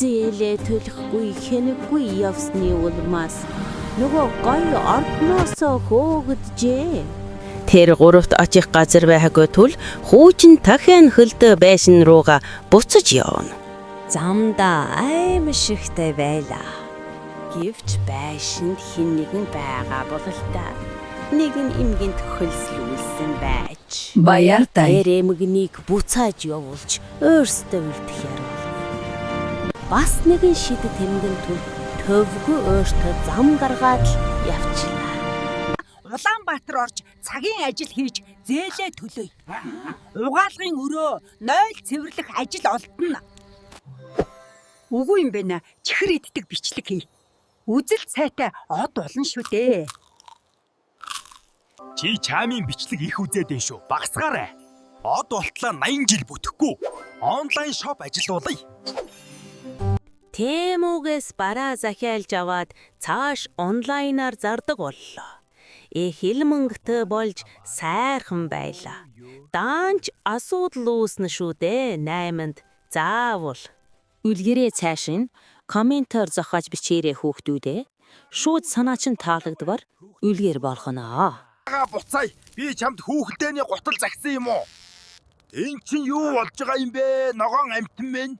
зээлээ төлөхгүй хэнэггүй явсны улмаас нөгөө гоё ордноосоо хөөгдөжээ. Тэр гуравт очих газар байхаагүй тул хуучин дахин хөлдөө байшин руугаа буцаж явна. Замдаа аимшигтай байлаа. Гэвч байшинд хэн нэгэн байгаа бололтой. Нэг нь эмгэнт хөлслүүлсэн байж. Баяртай. Тэр эмгнийг буцааж явуулж өөрсдөө үлдэхээр болно. Бас нэгэн шид тэмдэн түр төвгүй өөртөө зам гаргаад л явчлаа. Улаанбаатар орж цагийн ажил хийж зээлээ төлөе. Угаалгын өрөө 0 цэвэрлэх ажил олдно. Үгүй юм бэ нэ. Чихэр иддэг бичлэг хий. Үзэл цайтай од болно шүү дээ. Чи чамийн бичлэг их үзээд шүү. Багсгаарай. Од болтлоо 80 жил бүтэхгүй. Онлайн шоп ажиллуулъя. Тэмүүгээс бараа захиалж аваад цааш онлайнаар зардаг боллоо. Хилмэнгтэй болж сайрхан байлаа. Даанч асуудал үүснэ шүү дээ 8-нд. Заавал үлгэрээ цааш нь комментоор зохиож бичээрэй хүүхдүүдээ. Шууд санаа чинь таалагдвар үлгэр болгоно. Буцаая. Би чамд хүүхдээний гутал загсан юм уу? Энд чинь юу болж байгаа юм бэ? Ногоон амтан минь.